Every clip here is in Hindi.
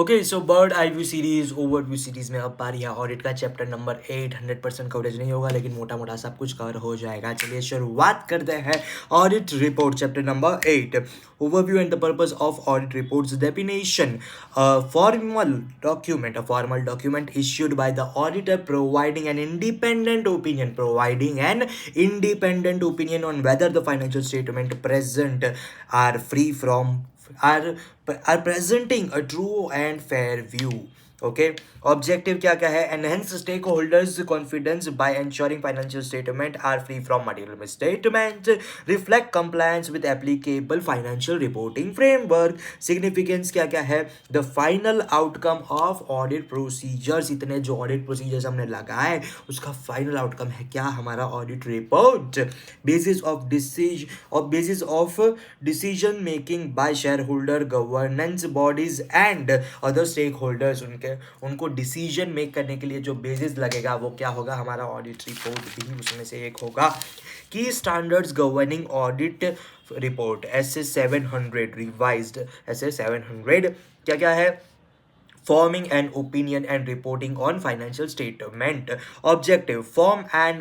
Okay so bird eye view series overview series में अब बारी है ऑडिट का चैप्टर नंबर 8। 100% कवरेज नहीं होगा लेकिन मोटा मोटा सब कुछ कवर हो जाएगा। चलिए शुरुआत करते हैं audit report chapter number 8। Overview and the purpose of audit reports definition formal document issued by the auditor providing an independent opinion on whether the financial statement present are free from are are presenting a true and fair view. Okay objective क्या क्या है? Enhance stake holders confidence by ensuring financial statement are free from material misstatement, reflect compliance with applicable financial reporting framework. Significance क्या क्या है? The final outcome of audit procedures, इतने जो ऑडिट प्रोसीजर्स हमने लगाए उसका फाइनल आउटकम है क्या? हमारा audit report. Basis of decision making by share holder governance bodies and other stake holders, उनको डिसीजन मेक करने के लिए जो बेसिस लगेगा वो क्या होगा? हमारा ऑडिट रिपोर्ट भी उसमें से एक होगा। की standards governing audit report SA-700 revised SA-700 क्या क्या है? Forming an opinion and reporting on financial statement. Objective: form an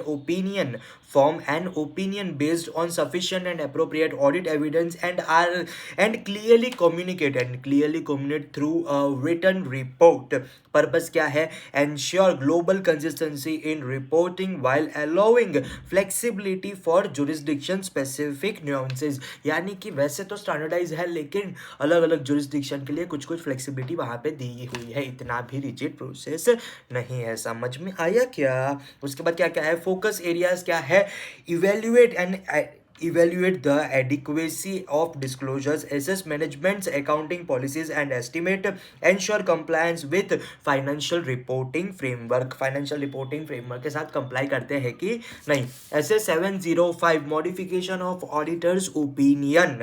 opinion based on sufficient and appropriate audit evidence and clearly communicate through a written report. Purpose क्या है? Ensure global consistency in reporting while allowing flexibility for jurisdiction specific nuances. यानी कि वैसे तो स्टैंडर्डाइज है लेकिन अलग अलग जुरिस्डिक्शन के लिए कुछ कुछ फ्लेक्सिबिलिटी वहां पे दी हुई है, इतना भी रिजिड प्रोसेस नहीं है। समझ में आया क्या? उसके बाद क्या क्या है? फोकस एरियाज क्या है? evaluate the adequacy of disclosures, assess management's accounting policies and estimate, ensure compliance with financial reporting framework के साथ comply करते हैं कि नहीं। SA-705 modification of auditor's opinion,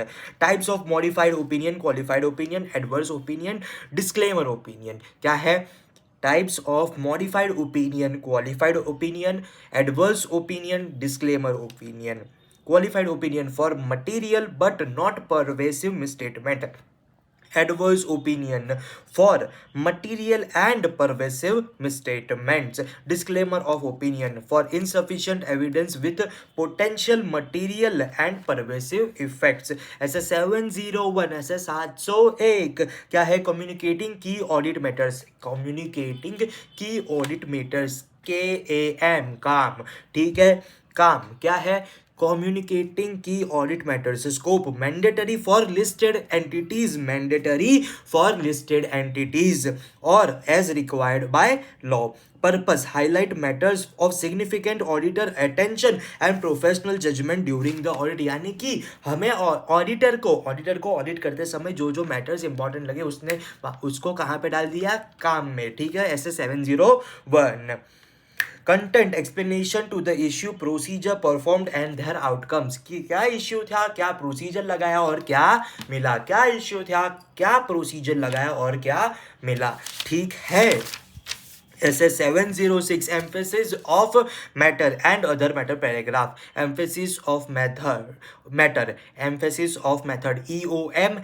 types of modified opinion, qualified opinion, adverse opinion, disclaimer opinion क्या है? Types of modified opinion, qualified opinion, adverse opinion, disclaimer opinion. Qualified opinion for material but not pervasive misstatement. Adverse opinion for material and pervasive misstatements. Disclaimer of opinion for insufficient evidence with potential material and pervasive effects. SA-701 SA-701 क्या है? communicating key audit matters KAM काम, ठीक है? काम क्या है? communicating key audit matters. Scope: mandatory for listed entities or as required by law. Purpose: highlight matters of significant auditor attention and professional judgment during the audit. यानी कि हमें ऑडिटर को ऑडिट करते समय जो जो मैटर्स इंपॉर्टेंट लगे उसने उसको कहाँ पे डाल दिया? काम में, ठीक है? SA-701 content explanation to the issue, procedure performed and their outcomes. कि क्या इश्यू था, क्या प्रोसीजर लगाया और क्या मिला? क्या इश्यू था, क्या प्रोसीजर लगाया और क्या मिला? ठीक है। SA-706 emphasis of matter and other matter paragraph. Emphasis of method EOM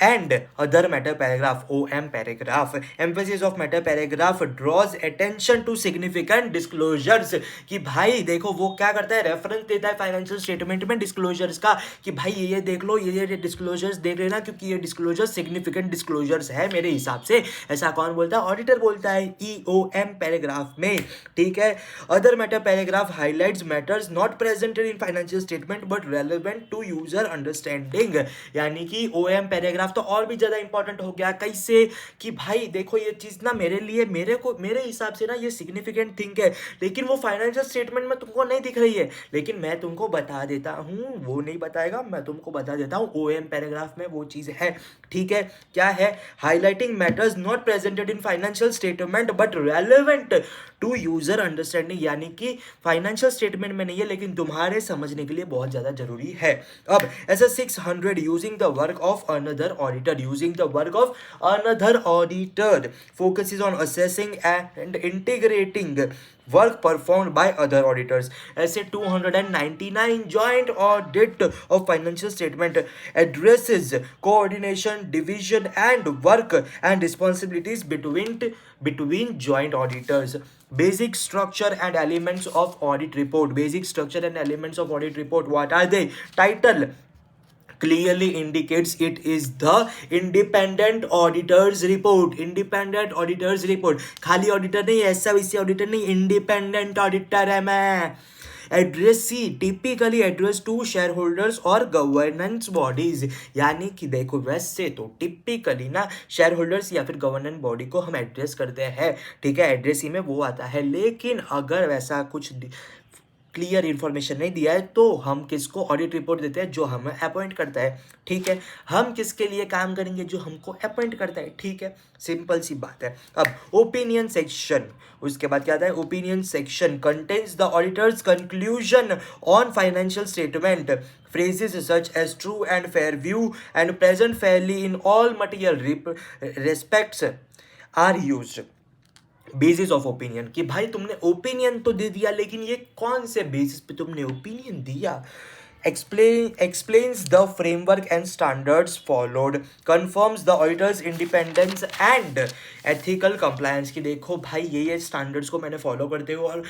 and other matter paragraph OM paragraph. Emphasis of matter paragraph draws attention to significant disclosures. कि भाई देखो वो क्या करता है? रेफरेंस देता है फाइनेंशियल स्टेटमेंट में डिस्क्लोजर्स का कि भाई ये देख लो, ये डिस्क्लोजर्स देख लेना क्योंकि ये डिस्क्लोजर्स सिग्निफिकेंट डिस्क्लोजर्स है मेरे हिसाब से। ऐसा कौन बोलता है? ऑडिटर बोलता है EOM पैराग्राफ में, ठीक है? Other matter paragraph highlights matters not presented in financial statement but relevant to user understanding. यानी कि OM पैराग्राफ तो और भी ज्यादा इंपॉर्टेंट हो गया। कैसे? कि भाई देखो ये चीज ना मेरे लिए मेरे हिसाब से ना ये सिग्निफिकेंट थिंग है लेकिन वो फाइनेंशियल स्टेटमेंट में तुमको नहीं दिख रही है, लेकिन मैं तुमको बता देता हूँ, वो नहीं बताएगा, मैं तुमको बता देता हूँ। OM पैराग्राफ में वो चीज है, ठीक है? क्या है? Highlighting matters not presented in financial statement but relevant to user understanding. यानी कि फाइनेंशियल स्टेटमेंट में नहीं है लेकिन तुम्हारे समझने के लिए बहुत ज्यादा जरूरी है। अब SA-600 using the work of another another auditor using the work of another auditor, focuses on assessing and integrating work performed by other auditors. ऐसे 299 joint audit of financial statement addresses coordination, division and work and responsibilities between joint auditors. Basic structure and elements of audit report. Basic structure and elements of audit report, what are they? Title clearly indicates it is the independent auditors report. Independent auditors report, खाली ऑडिटर नहीं, ऐसा वैसे ऑडिटर नहीं, इंडिपेंडेंट ऑडिटर है मैं. Address see typically address to share holders और गवर्नेंस बॉडीज. यानी कि देखो वैसे तो टिपिकली ना शेयर होल्डर्स या फिर गवर्नेंस बॉडी को हम एड्रेस करते हैं, ठीक है, एड्रेस सी में वो आता है. लेकिन अगर वैसा कुछ क्लियर इन्फॉर्मेशन नहीं दिया है तो हम किसको ऑडिट रिपोर्ट देते हैं? जो हमें अपॉइंट करता है, ठीक है. हम किसके लिए काम करेंगे? जो हमको अपॉइंट करता है, ठीक है, सिंपल सी बात है. अब ओपिनियन सेक्शन, उसके बाद क्या आता है? Opinion section contains the auditors conclusion on financial statement. Phrases such as true and fair view and present fairly in all material respects are used. Basis of opinion, कि भाई तुमने ओपिनियन तो दे दिया लेकिन ये कौन से बेसिस पे तुमने ओपिनियन दिया? Explains the framework and standards followed, confirms the auditor's independence and ethical compliance. कि देखो भाई ये स्टैंडर्ड्स को मैंने फॉलो करते हुए और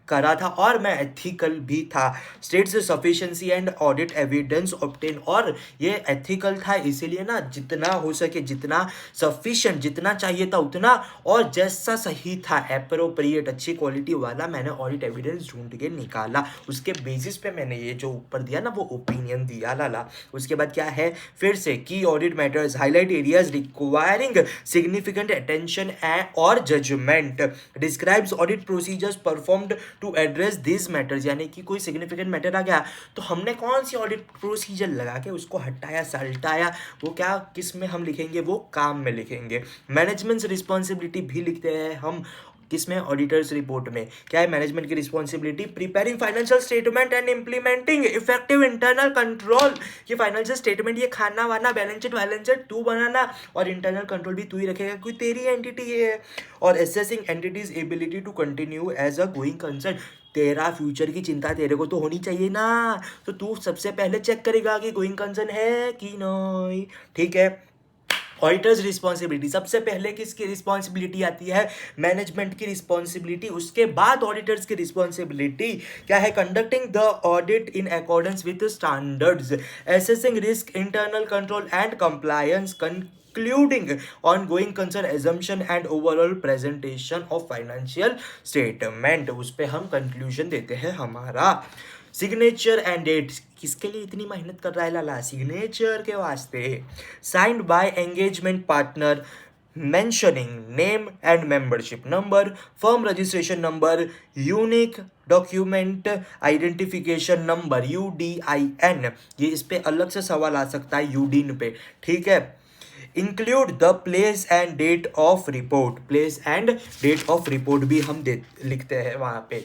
करा था और मैं एथिकल भी था. States sufficiency and audit evidence obtain, और ये एथिकल था इसीलिए ना, जितना हो सके, जितना सफिशिएंट, जितना चाहिए था उतना, और जैसा सही था एप्रोप्रिएट अच्छी क्वालिटी वाला मैंने ऑडिट एविडेंस ढूंढ के निकाला. उसके बेसिस पे मैंने ये जो दिया ना वो ओपिनियन दिया लाला. उसके बाद क्या है? फिर से की audit matters, highlight areas requiring significant attention और judgement, describes audit procedures performed to address this matters. यानी कि कोई सिग्निफिकेंट मैटर आ गया तो हमने कौन सी ऑडिट प्रोसीजर लगा के उसको हटाया सल्टाया, वो क्या किस में हम लिखेंगे? वो काम में लिखेंगे. मैनेजमेंट रिस्पॉन्सिबिलिटी भी लिखते हैं हम किसमें? ऑडिटर्स रिपोर्ट में. क्या है मैनेजमेंट की responsibility? Preparing financial statement and implementing effective internal control. ये फाइनेंशियल स्टेटमेंट, ये खाना वाना, बैलेंस शीट तू बनाना और इंटरनल कंट्रोल भी तू ही रखेगा, कोई तेरी एंटिटी है. और assessing entity's ability to continue as a going concern. तेरा फ्यूचर की चिंता तेरे को तो होनी चाहिए ना, तो तू सबसे पहले चेक करेगा कि गोइंग कंसर्न है कि नहीं, ठीक है. ऑडिटर्स रिस्पॉन्सिबिलिटी, सबसे पहले किसकी रिस्पॉन्सिबिलिटी आती है? मैनेजमेंट की रिस्पॉन्सिबिलिटी. उसके बाद ऑडिटर्स की रिस्पॉन्सिबिलिटी क्या है? Conducting the audit in accordance with standards, assessing risk, internal control and compliance, concluding ongoing concern assumption and overall presentation of financial statement. उस पे हम कंक्लूजन देते हैं हमारा. सिग्नेचर एंड डेट, किसके लिए इतनी मेहनत कर रहा है लाला? सिग्नेचर के वास्ते. Signed by engagement partner, mentioning name and membership number, firm registration number, unique document identification number UDIN. ये इस पे अलग से सवाल आ सकता है UDIN पे, ठीक है. Include the place and date of report. Place and date of report भी हम लिखते हैं वहाँ पे.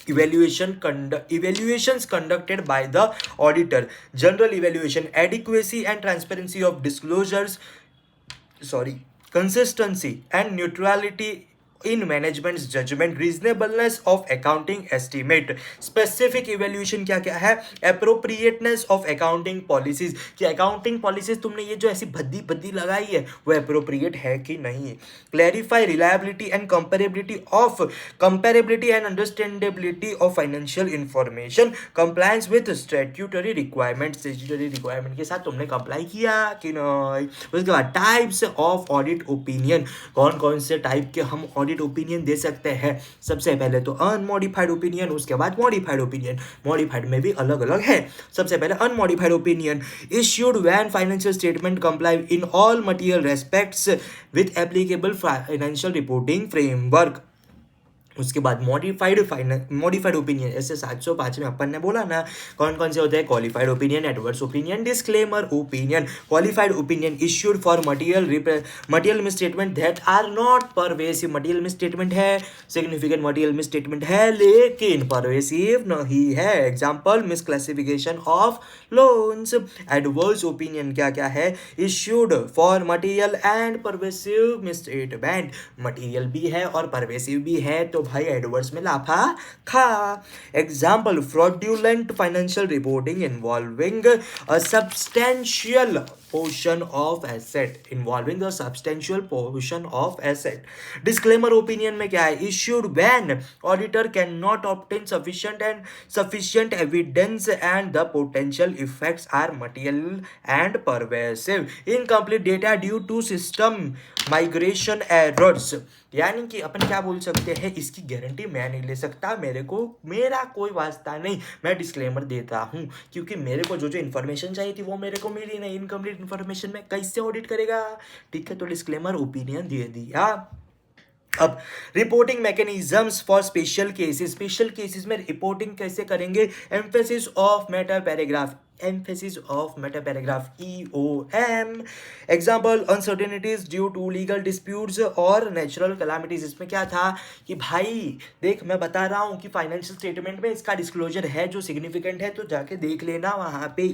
evaluations conducted by the auditor, general evaluation, adequacy and transparency of disclosures, consistency and neutrality in management's judgment, reasonableness of accounting estimate. specific evaluation क्या क्या है? appropriateness of accounting policies, कि accounting policies तुमने ये जो ऐसी भद्दी भद्दी लगाई है वो appropriate है कि नहीं. clarify reliability and comparability and understandability of financial information, compliance with statutory requirements. statutory requirement के साथ तुमने comply किया कि नहीं. उसके बाद types of audit opinion, कौन कौन से टाइप के हम ऑडिट ओपिनियन दे सकते हैं? सबसे पहले तो अनमॉडिफाइड ओपिनियन, उसके बाद मॉडिफाइड ओपिनियन. मॉडिफाइड में भी अलग अलग है. सबसे पहले unmodified opinion, issued when financial statement comply in all material respects with applicable financial reporting framework. उसके बाद मॉडिफाइड ओपिनियन, ऐसे 705 में अपन ने बोला ना कौन कौन से होते हैं, qualified opinion, adverse opinion, disclaimer opinion. Qualified opinion issued for material misstatement that are not pervasive, material misstatement है, सिग्निफिकेंट मटेरियल मिसस्टेटमेंट है लेकिन परवेसिव नहीं है, example misclassification of loans. Adverse opinion क्या क्या है, issued for material and pervasive misstatement, material भी है और परवेसिव भी है तो भाई एडवर्स में लाफा खा। Example fraudulent financial reporting involving a substantial portion of asset, involving a substantial portion of asset। disclaimer opinion में क्या है, issued when auditor cannot obtain sufficient evidence and the potential effects are material and pervasive, incomplete data due to system migration errors। यानी कि अपन क्या बोल सकते हैं, इसकी गारंटी मैं नहीं ले सकता, मेरा कोई वास्ता नहीं, मैं डिस्क्लेमर देता हूं क्योंकि मेरे को जो इन्फॉर्मेशन चाहिए थी वो मेरे को मिली नहीं, इनकम्प्लीट इन्फॉर्मेशन में कैसे ऑडिट करेगा, ठीक है, तो डिस्क्लेमर ओपिनियन दे दिया। अब reporting mechanisms for special cases में रिपोर्टिंग कैसे करेंगे, emphasis of meta paragraph EOM। Example uncertainties due to legal disputes और नेचुरल कैलामिटीज। इसमें क्या था कि भाई देख मैं बता रहा हूँ कि फाइनेंशियल स्टेटमेंट में इसका डिस्क्लोजर है जो सिग्निफिकेंट है, तो जाके देख लेना वहां पे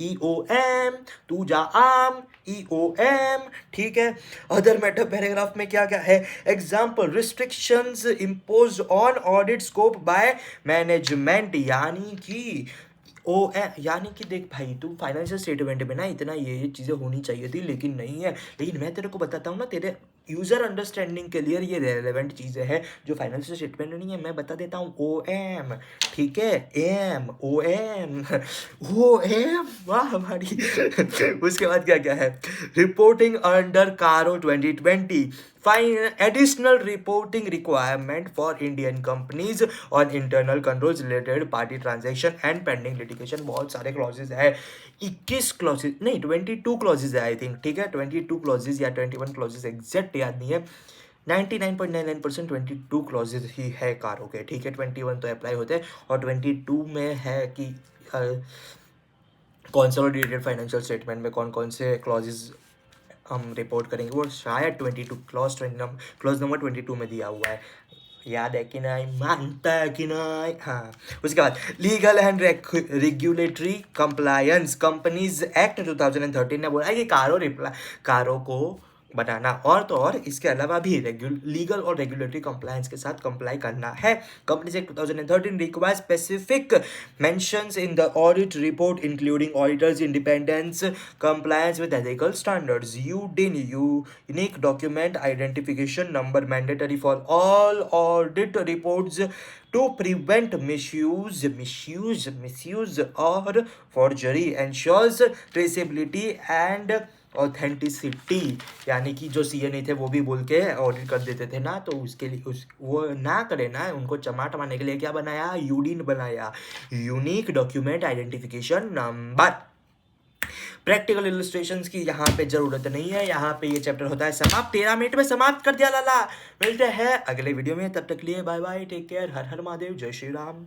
EOM तू जा आम EOM, ठीक है। अदर मेटा पैराग्राफ में क्या क्या है, example restrictions impose on audit scope by management, यानी कि देख भाई तू फाइनेंशियल स्टेटमेंट में ना इतना ये चीज़ें होनी चाहिए थी लेकिन नहीं है, लेकिन मैं तेरे को बताता हूँ ना, तेरे यूजर अंडरस्टैंडिंग के लिए ये रेलेवेंट चीज़ें हैं जो फाइनेंशियल स्टेटमेंट में नहीं है, मैं बता देता हूँ OM, ठीक है, OM वाह हमारी उसके बाद क्या क्या है, रिपोर्टिंग अंडर कारो 2020, fine additional reporting requirement for Indian companies on internal controls related party transaction and pending litigation. बहुत सारे क्लॉजेज है, 21 क्लॉजेज नहीं 22 क्लॉजेज है आई थिंक, ठीक है, 22 क्लॉजेज या 21 क्लॉजेज एग्जैक्ट याद नहीं है, 99.99% 22 क्लॉजेज ही है कारो के, ठीक है, 21 तो अप्लाई होते हैं और 22 में है कि कंसोलिडेटेड फाइनेंशियल स्टेटमेंट में कौन कौन से क्लॉजेज हम रिपोर्ट करेंगे, वो शायद 22 क्लॉज नंबर 22 में दिया हुआ है, याद है कि नहीं, मानता है कि नहीं, हाँ। उसके बाद legal and regulatory compliance, companies act 2013 ने बोला है कि कारो को बनाना और तो और इसके अलावा भी लीगल और रेगुलेटरी कंप्लायंस के साथ कंप्लाई करना है। Companies act 2013 require specific mentions in the audit report including auditors independence, compliance with ethical standards, unique document identification number mandatory for all audit reports to prevent misuse or forgery, ensures traceability and authenticity, यानी कि जो सीए नहीं थे वो भी बोल के ऑडिट कर देते थे ना, तो उसके लिए वो ना करे ना, उनको चमाटमाने के लिए क्या बनाया, यूडीन बनाया, unique document identification number. Practical illustrations की यहाँ पे जरूरत नहीं है, यहाँ पे ये चैप्टर होता है समाप्त, 13 मिनट में समाप्त कर दिया लाला। मिलते हैं अगले वीडियो में, तब तक लिए बाय बाय, टेक केयर, हर हर महादेव, जय श्री राम।